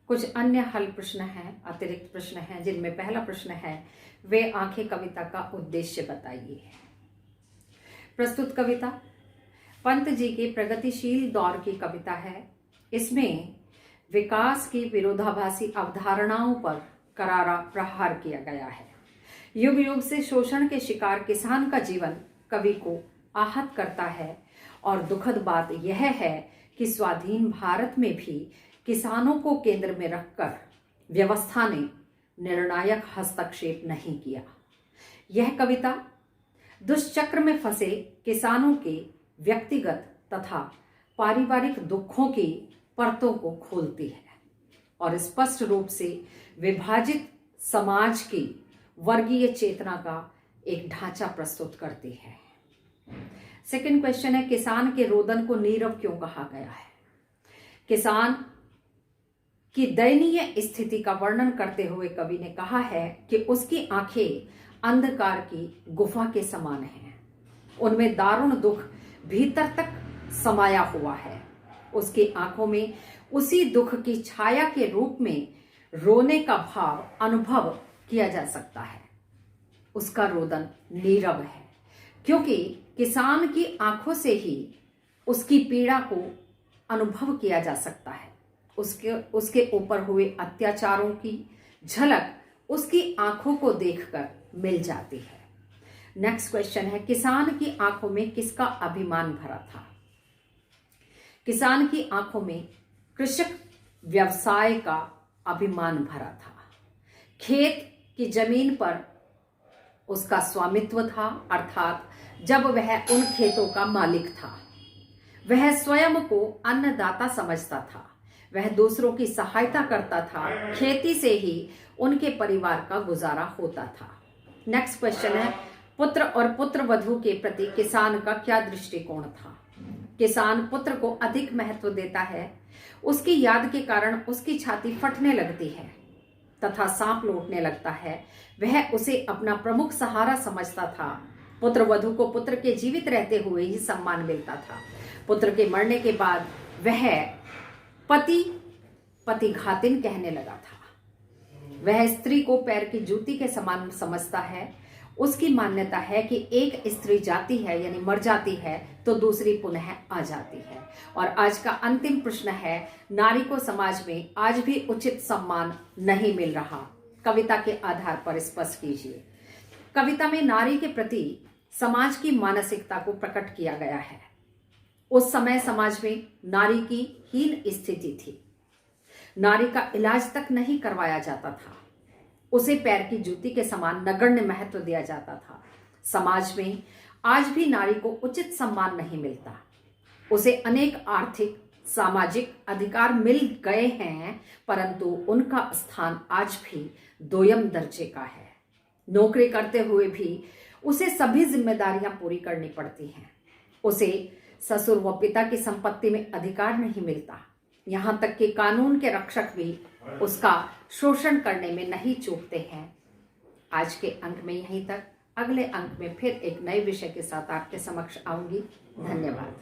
कुछ अन्य हल प्रश्न हैं, अतिरिक्त प्रश्न हैं, जिनमें पहला प्रश्न है, वे आंखें कविता का उद्देश्य बताइए। प्रस्तुत कविता पंत जी के प्रगतिशील दौर की कविता है। इसमें विकास की विरोधाभासी अवधारणाओं पर करारा प्रहार किया गया है। युग युग से शोषण के शिकार किसान का जीवन कवि को आहत करता है और दुखद बात यह है कि स्वाधीन भारत में भी किसानों को केंद्र में रखकर व्यवस्था ने निर्णायक हस्तक्षेप नहीं किया। यह कविता दुष्चक्र में फंसे किसानों के व्यक्तिगत तथा पारिवारिक दुखों की परतों को खोलती है और स्पष्ट रूप से विभाजित समाज की वर्गीय चेतना का एक ढांचा प्रस्तुत करती है। सेकंड क्वेश्चन है, किसान के रोदन को नीरव क्यों कहा गया है? किसान की दयनीय स्थिति का वर्णन करते हुए कवि ने कहा है कि उसकी आंखें अंधकार की गुफा के समान हैं। उनमें दारुण दुख भीतर तक समाया हुआ है। उसकी आंखों में उसी दुख की छाया के रूप में रोने का भाव अनुभव किया जा सकता है। उसका रोदन नीरव है क्योंकि किसान की आंखों से ही उसकी पीड़ा को अनुभव किया जा सकता है। उसके ऊपर हुए अत्याचारों की झलक उसकी आंखों को देखकर मिल जाती है। नेक्स्ट क्वेश्चन है, किसान की आंखों में किसका अभिमान भरा था? किसान की आंखों में कृषक व्यवसाय का अभिमान भरा था। खेत की जमीन पर उसका स्वामित्व था, अर्थात जब वह उन खेतों का मालिक था। वह स्वयं को अन्नदाता समझता था। वह दूसरों की सहायता करता था। खेती से ही उनके परिवार का गुजारा होता था। नेक्स्ट क्वेश्चन है, पुत्र और पुत्र वधू के प्रति किसान का क्या दृष्टिकोण था? किसान पुत्र को अधिक महत्व देता है। उसकी याद के कारण उसकी छाती फटने लगती है तथा सांप लौटने लगता है। वह उसे अपना प्रमुख सहारा समझता था। पुत्र वधू को पुत्र के जीवित रहते हुए ही सम्मान मिलता था। पुत्र के मरने के बाद वह पति घातिन कहने लगा था। वह स्त्री को पैर की जूती के समान समझता है। उसकी मान्यता है कि एक स्त्री जाती है यानी मर जाती है तो दूसरी पुनः आ जाती है। और आज का अंतिम प्रश्न है, नारी को समाज में आज भी उचित सम्मान नहीं मिल रहा। कविता के आधार पर स्पष्ट कीजिए। कविता में नारी के प्रति समाज की मानसिकता को प्रकट किया गया है। उस समय समाज में नारी की हीन स्थिति थी। नारी का इलाज तक नहीं करवाया जाता था। उसे पैर की जूती के समान नगण्य महत्व दिया जाता था। समाज में आज भी नारी को उचित सम्मान नहीं मिलता। उसे अनेक आर्थिक सामाजिक अधिकार मिल गए हैं, परंतु उनका स्थान आज भी दोयम दर्जे का है। नौकरी करते हुए भी उसे सभी जिम्मेदारियां पूरी करनी पड़ती हैं। उसे ससुर व पिता की संपत्ति में अधिकार नहीं मिलता। यहां तक कि कानून के रक्षक भी उसका शोषण करने में नहीं चूकते हैं। आज के अंक में यहीं तक। अगले अंक में फिर एक नए विषय के साथ आपके समक्ष आऊंगी। धन्यवाद।